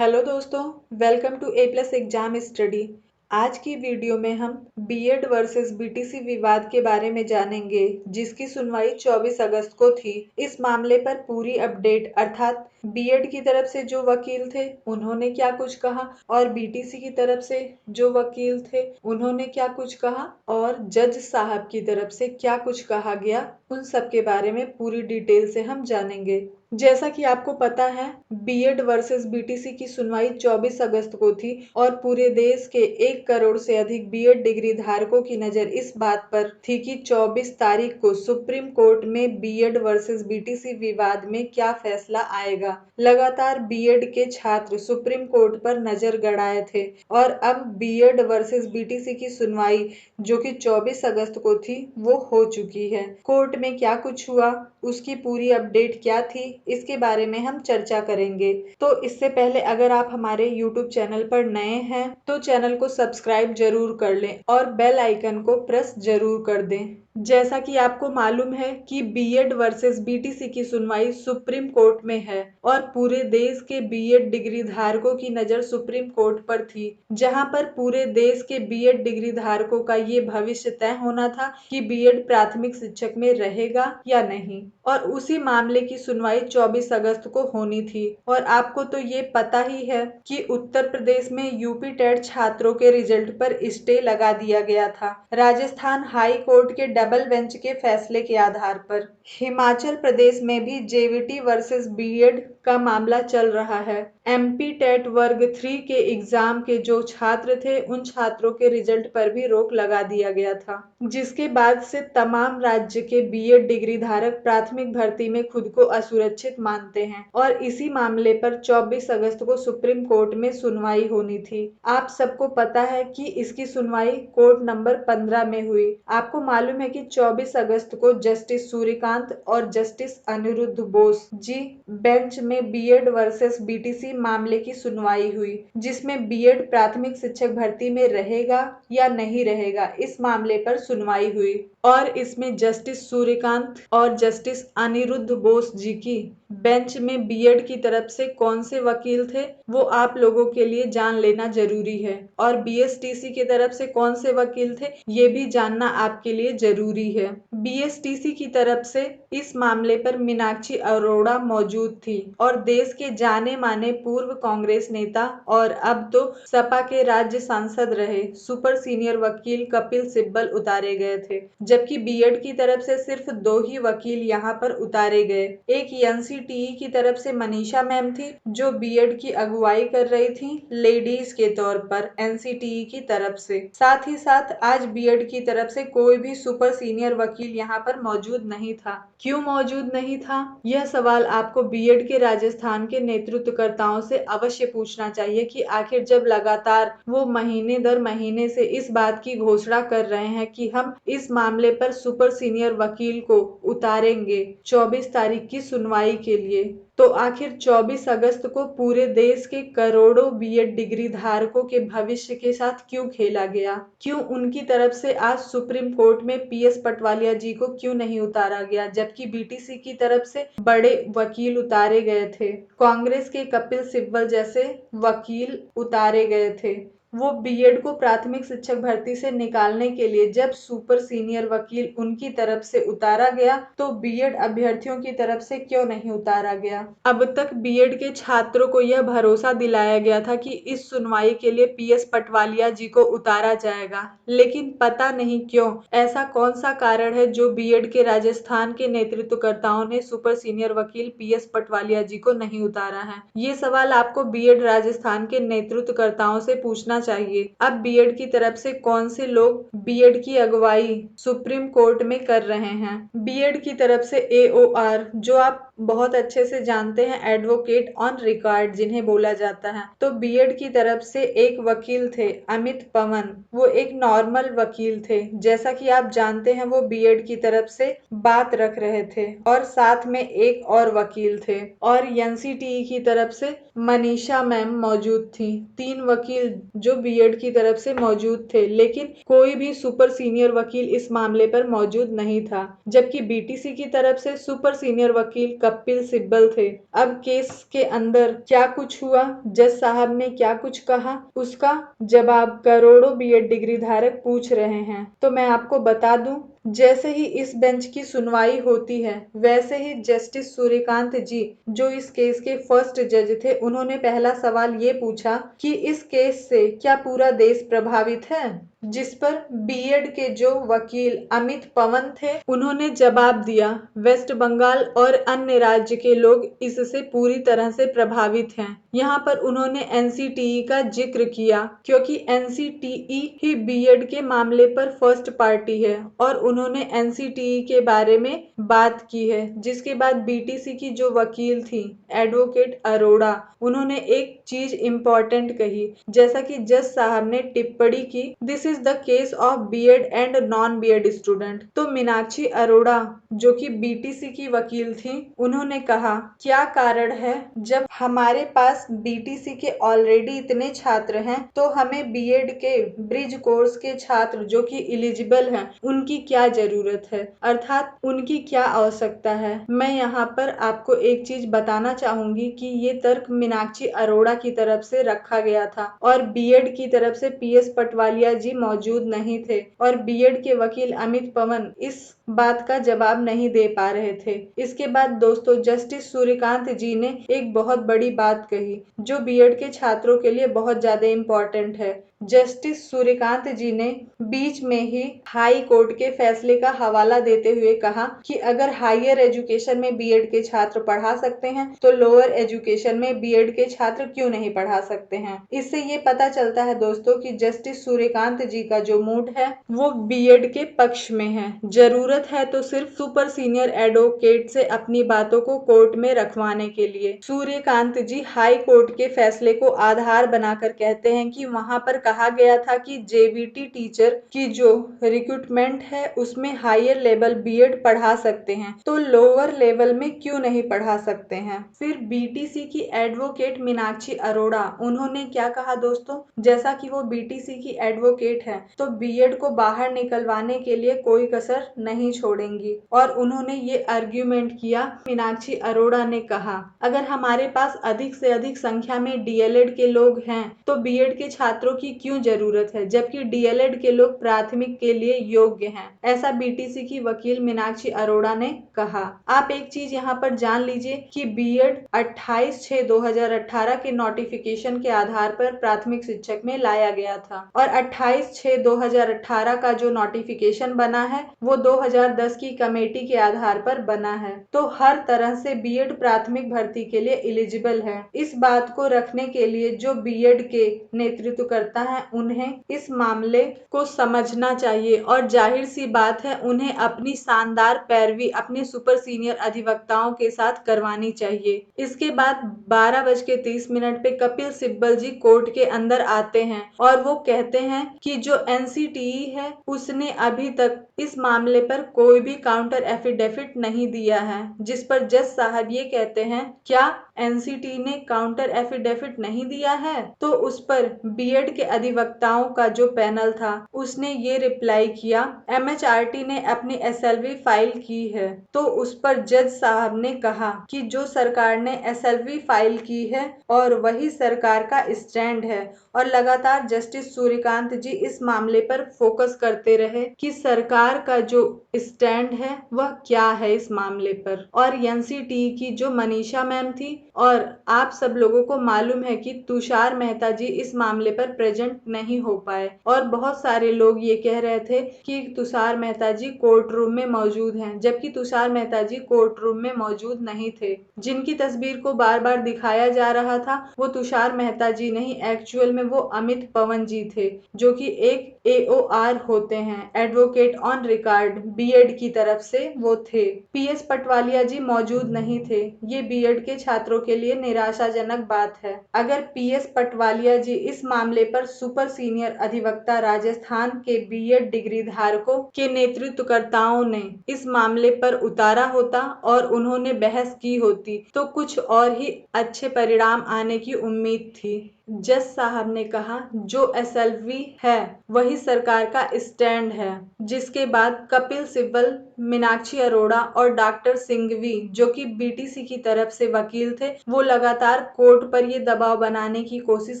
Hello दोस्तों, welcome to A plus exam study. आज की वीडियो में हम बीएड वर्सेस बीटीसी विवाद के बारे में जानेंगे, जिसकी सुनवाई 24 अगस्त को थी। इस मामले पर पूरी अपडेट अर्थात बीएड की तरफ से जो वकील थे उन्होंने क्या कुछ कहा और बीटीसी की तरफ से जो वकील थे उन्होंने क्या कुछ कहा और जज साहब की तरफ से क्या कुछ कहा गया, उन सब के बारे में पूरी डिटेल से हम जानेंगे। जैसा कि आपको पता है, बीएड वर्सेस बीटीसी की सुनवाई 24 अगस्त को थी और पूरे देश के 1 करोड़ से अधिक बीएड डिग्री धारकों की नजर इस बात पर थी कि 24 तारीख को सुप्रीम कोर्ट में बीएड वर्सेस बीटीसी विवाद में क्या फैसला आएगा। लगातार बीएड के छात्र सुप्रीम कोर्ट पर नजर गड़ाए थे और अब बीएड वर्सेस बीटीसी की सुनवाई जो कि 24 अगस्त को थी वो हो चुकी है। कोर्ट में क्या कुछ हुआ, उसकी पूरी अपडेट क्या थी, इसके बारे में हम चर्चा करेंगे। तो इससे पहले अगर आप हमारे YouTube चैनल पर नए हैं तो चैनल को सब्सक्राइब जरूर कर लें और बेल आइकन को प्रेस जरूर कर दें। जैसा कि आपको मालूम है कि बीएड वर्सेस बीटीसी की सुनवाई सुप्रीम कोर्ट में है और पूरे देश के बीएड डिग्री धारकों की नजर सुप्रीम कोर्ट पर थी, जहां पर पूरे देश के बीएड डिग्री धारकों का ये भविष्य तय होना था कि बीएड प्राथमिक शिक्षक में रहेगा या नहीं। और उसी मामले की सुनवाई 24 अगस्त को होनी थी। और आपको तो ये पता ही है कि उत्तर प्रदेश में यूपी टेट छात्रों के रिजल्ट पर स्टे लगा दिया गया था, राजस्थान हाई कोर्ट के डबल बेंच के फैसले के आधार पर। हिमाचल प्रदेश में भी जेवीटी वर्सेस बीएड का मामला चल रहा है। एमपी टेट वर्ग 3 के एग्जाम के जो छात्र थे उन छात्रों के रिजल्ट पर भी रोक लगा दिया गया था, जिसके बाद से तमाम राज्य के बीएड डिग्री धारक प्राथमिक भर्ती में खुद को असुरक्षित मानते हैं और इसी मामले पर 24 अगस्त को सुप्रीम कोर्ट में सुनवाई होनी थी। आप सबको पता है कि इसकी सुनवाई कोर्ट नंबर 15 में हुई। आपको मालूम है कि 24 अगस्त को जस्टिस सूर्यकांत और जस्टिस अनिरुद्ध बोस जी बेंच में बीएड वर्सेस बीटीसी मामले की सुनवाई हुई, जिसमें बीएड प्राथमिक शिक्षक भर्ती में रहेगा या नहीं रहेगा इस मामले पर सुनवाई हुई। और इसमें जस्टिस सूर्यकांत और जस्टिस अनिरुद्ध बोस जी की बेंच में बीएड की तरफ से कौन से वकील थे वो आप लोगों के लिए जान लेना जरूरी है, और बीएसटीसी की तरफ से कौन से वकील थे ये भी जानना आपके लिए जरूरी है। बीएसटीसी की तरफ से इस मामले पर मीनाक्षी अरोड़ा मौजूद थी और देश के जाने माने पूर्व कांग्रेस नेता और अब तो सपा के राज्य सांसद रहे सुपर सीनियर वकील कपिल सिब्बल उतारे गए थे, जबकि बीएड की तरफ से सिर्फ 2 ही वकील यहाँ पर उतारे गए। एक एनसीटीई की तरफ से मनीषा मैम थी जो बीएड की अगुवाई कर रही थी लेडीज के तौर पर एनसीटीई की तरफ से। साथ ही साथ आज बीएड की तरफ से कोई भी सुपर सीनियर वकील यहाँ पर मौजूद नहीं था। क्यों मौजूद नहीं था, यह सवाल आपको बीएड के राजस्थान के नेतृत्वकर्ताओं से अवश्य पूछना चाहिए कि आखिर जब लगातार वो महीने दर महीने से इस बात की घोषणा कर रहे हैं कि हम इस मामले पर सुपर सीनियर वकील को उतारेंगे 24 तारीख की सुनवाई के लिए, तो आखिर 24 अगस्त को पूरे देश के करोड़ों बीएड डिग्री धारकों के भविष्य के साथ क्यों खेला गया? क्यों उनकी तरफ से आज सुप्रीम कोर्ट में पीएस पटवालिया जी को क्यों नहीं उतारा गया, जबकि बीटीसी की तरफ से बड़े वकील उतारे गए थे। कांग्रेस के कपिल सिब्बल जैसे वकील उतारे गए थे। वो बीएड को प्राथमिक शिक्षक भर्ती से निकालने के लिए जब सुपर सीनियर वकील उनकी तरफ से उतारा गया तो बीएड अभ्यर्थियों की तरफ से क्यों नहीं उतारा गया? अब तक बीएड के छात्रों को यह भरोसा दिलाया गया था कि इस सुनवाई के लिए पीएस पटवालिया जी को उतारा जाएगा, लेकिन पता नहीं क्यों ऐसा कौन सा कारण है जो बीएड के राजस्थान के नेतृत्वकर्ताओं ने सुपर सीनियर वकील पीएस पटवालिया जी को नहीं उतारा है। ये सवाल आपको बीएड राजस्थान के नेतृत्वकर्ताओं से पूछना चाहिए। अब बीएड की तरफ से कौन से लोग बीएड की अगुवाई सुप्रीम कोर्ट में कर रहे हैं? बीएड की तरफ से एओआर, जो आप बहुत अच्छे से जानते हैं, एडवोकेट ऑन रिकॉर्ड जिन्हें बोला जाता है, तो बीएड की तरफ से एक वकील थे अमित पवन, वो एक नॉर्मल वकील थे। जैसा कि आप जानते हैं वो बीएड की तरफ से बात रख रहे थे और साथ में एक और वकील थे, और एनसीटीई की तरफ से मनीषा मैम मौजूद थी। 3 वकील जो बीएड की तरफ से मौजूद थे, लेकिन कोई भी सुपर सीनियर वकील इस मामले पर मौजूद नहीं था, जबकि बीटीसी की तरफ से सुपर सीनियर वकील कपिल सिब्बल थे। अब केस के अंदर क्या कुछ हुआ, जज साहब ने क्या कुछ कहा, उसका जवाब करोड़ों बीएड डिग्री धारक पूछ रहे हैं। तो मैं आपको बता दूं, जैसे ही इस बेंच की सुनवाई होती है वैसे ही जस्टिस सूर्यकांत जी, जो इस केस के फर्स्ट जज थे, उन्होंने पहला सवाल ये पूछा कि इस केस से क्या पूरा देश प्रभावित है, जिस पर बीएड के जो वकील अमित पवन थे, उन्होंने जवाब दिया वेस्ट बंगाल और अन्य राज्य के लोग इससे पूरी तरह से प्रभावित हैं। यहाँ पर उन्होंने एनसीटीई का जिक्र किया क्योंकि एनसीटीई ही बीएड के मामले पर फर्स्ट पार्टी है और उन्होंने एनसीटीई के बारे में बात की है। जिसके बाद बीटीसी की जो वकील थी एडवोकेट अरोड़ा, उन्होंने एक चीज इम्पोर्टेंट कही, जैसा कि जज साहब ने टिप्पणी की, this is the case of BEd and non BEd student. तो मीनाक्षी अरोड़ा जो कि बीटीसी की वकील थी, उन्होंने कहा क्या कारण है, जब हमारे पास बीटीसी के ऑलरेडी इतने छात्र हैं तो हमें बीएड के ब्रिज कोर्स के छात्र जो कि एलिजिबल हैं उनकी क्या जरूरत है, अर्थात उनकी क्या आवश्यकता है। मैं यहाँ पर आपको एक चीज बताना चाहूंगी कि ये तर्क मीनाक्षी अरोड़ा की तरफ से रखा गया था और बीएड की तरफ से पीएस पटवालिया जी मौजूद नहीं थे और बीएड के वकील अमित पवन इस बात का जवाब नहीं दे पा रहे थे। इसके बाद दोस्तों जस्टिस सूर्यकांत जी ने एक बहुत बड़ी बात कही जो बीएड के छात्रों के लिए बहुत ज्यादा इम्पोर्टेंट है। जस्टिस सूर्यकांत जी ने बीच में ही हाई कोर्ट के फैसले का हवाला देते हुए कहा कि अगर हायर एजुकेशन में बीएड के छात्र पढ़ा सकते हैं तो लोअर एजुकेशन में बीएड के छात्र क्यों नहीं पढ़ा सकते हैं। इससे ये पता चलता है दोस्तों कि जस्टिस सूर्यकांत जी का जो मूड है वो बीएड के पक्ष में है। जरूरत है तो सिर्फ सुपर सीनियर एडवोकेट से अपनी बातों को कोर्ट में रखवाने के लिए। सूर्यकांत जी हाई कोर्ट के फैसले को आधार बनाकर कहते हैं कि वहां पर कहा गया था कि जेबीटी टीचर की जो रिक्रूटमेंट है उसमें हायर लेवल बीएड पढ़ा सकते हैं, तो लोअर लेवल में क्यों नहीं पढ़ा सकते हैं। फिर बीटीसी की एडवोकेट मीनाक्षी अरोड़ा, उन्होंने क्या कहा दोस्तों, जैसा कि वो बीटीसी की एडवोकेट है तो बीएड को बाहर निकलवाने के लिए कोई कसर नहीं छोड़ेंगी और उन्होंने ये आर्ग्यूमेंट किया। मीनाक्षी अरोड़ा ने कहा अगर हमारे पास अधिक से अधिक संख्या में डीएलएड के लोग हैं तो बीएड के छात्रों की क्यों जरूरत है, जबकि डीएलएड के लोग प्राथमिक के लिए योग्य हैं, ऐसा बीटीसी की वकील मीनाक्षी अरोड़ा ने कहा। आप एक चीज यहाँ पर जान लीजिए कि बीएड 28/6/2018 के नोटिफिकेशन के आधार पर प्राथमिक शिक्षक में लाया गया था और 28/6/2018 का जो नोटिफिकेशन बना है वो 2010 की कमेटी के आधार पर बना है। तो हर तरह से बीएड प्राथमिक भर्ती के लिए एलिजिबल है। इस बात को रखने के लिए जो बीएड के नेतृत्व करता है उन्हें इस मामले को समझना चाहिए और जाहिर सी बात है उन्हें अपनी शानदार पैरवी अपने सुपर सीनियर अधिवक्ताओं के साथ करवानी चाहिए। इसके बाद 12:30 पे कपिल सिब्बल जी कोर्ट के अंदर आते हैं और वो कहते हैं कि जो एनसीटीई है उसने अभी तक इस मामले पर कोई भी काउंटर एफिडेविट नहीं दिया है, जिस पर जज साहब ये कहते हैं क्या एनसीटी ने काउंटर एफिडेविट नहीं दिया है, तो उस पर बीएड के अधिवक्ताओं का जो पैनल था उसने ये रिप्लाई किया एमएचआरटी ने अपनी एसएलवी फाइल की है। तो उस पर जज साहब ने कहा कि जो सरकार ने एसएलवी फाइल की है और वही सरकार का स्टैंड है और लगातार जस्टिस सूर्यकांत जी इस मामले पर फोकस करते रहे कि सरकार का जो स्टैंड है वह क्या है इस मामले पर। और एनसीटी की जो मनीषा मैम थी और आप सब लोगों को मालूम है कि तुषार मेहता जी इस मामले पर प्रेजेंट नहीं हो पाए और बहुत सारे लोग ये कह रहे थे कि तुषार मेहता जी कोर्ट रूम में मौजूद हैं, जबकि तुषार मेहता जी कोर्ट रूम में मौजूद नहीं थे। जिनकी तस्वीर को बार बार दिखाया जा रहा था वो तुषार मेहता जी नहीं, एक्चुअल में वो अमित पवन जी थे जो कि एक एओआर होते हैं, एडवोकेट ऑन रिकॉर्ड, बीएड की तरफ से वो थे। पीएस पटवालिया जी मौजूद नहीं थे। ये बीएड के छात्रों के लिए निराशाजनक बात है। अगर पीएस पटवालिया जी इस मामले पर सुपर सीनियर अधिवक्ता राजस्थान के बीएड डिग्री धारकों के नेतृत्वकर्ताओं ने इस मामले पर उतारा होता और उन्होंने बहस की होती तो कुछ और ही अच्छे परिणाम आने की उम्मीद थी। जज साहब ने कहा जो एसएलवी है वही सरकार का स्टैंड है, जिसके बाद कपिल सिब्बल मीनाक्षी अरोड़ा और डॉक्टर सिंघवी जो कि बीटीसी की तरफ से वकील थे, वो लगातार कोर्ट पर ये दबाव बनाने की कोशिश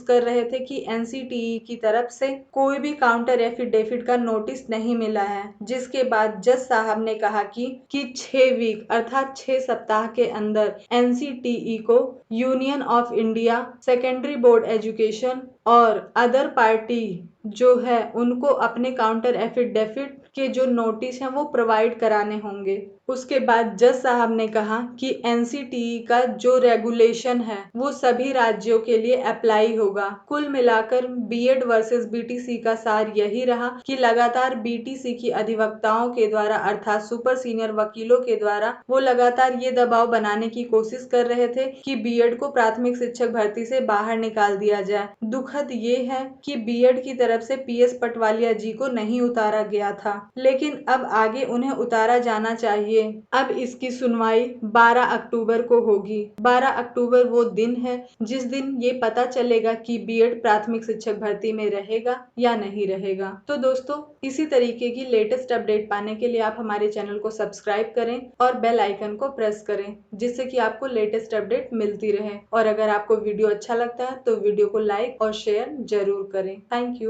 कर रहे थे कि एनसीटीई की तरफ से कोई भी काउंटर एफिडेविट का नोटिस नहीं मिला है, जिसके बाद जज साहब ने कहा कि 6 वीक अर्थात 6 सप्ताह के अंदर एनसीटीई को union of India secondary board education और अदर पार्टी जो है उनको अपने काउंटर एफिडेविट के जो नोटिस हैं वो प्रोवाइड कराने होंगे। उसके बाद जज साहब ने कहा कि एनसीटीई का जो रेगुलेशन है वो सभी राज्यों के लिए अप्लाई होगा। कुल मिलाकर बीएड वर्सेस बीटीसी का सार यही रहा कि लगातार बीटीसी की अधिवक्ताओं के द्वारा अर्थात सुपर सीनियर वकीलों के द्वारा वो लगातार ये दबाव बनाने की कोशिश कर रहे थे कि बीएड को प्राथमिक शिक्षक भर्ती से बाहर निकाल दिया जाए। दुखद ये है कि बीएड की तरफ से पीएस पटवालिया जी को नहीं उतारा गया था, लेकिन अब आगे उन्हें उतारा जाना चाहिए। अब इसकी सुनवाई 12 अक्टूबर को होगी। 12 अक्टूबर वो दिन है जिस दिन ये पता चलेगा कि बीएड प्राथमिक शिक्षक भर्ती में रहेगा या नहीं रहेगा। तो दोस्तों, इसी तरीके की लेटेस्ट अपडेट पाने के लिए आप हमारे चैनल को सब्सक्राइब करें और बेल आइकन को प्रेस करें, जिससे कि आपको लेटेस्ट अपडेट मिलती रहे। और अगर आपको वीडियो अच्छा लगता है तो वीडियो को लाइक और शेयर जरूर करें। Thank you.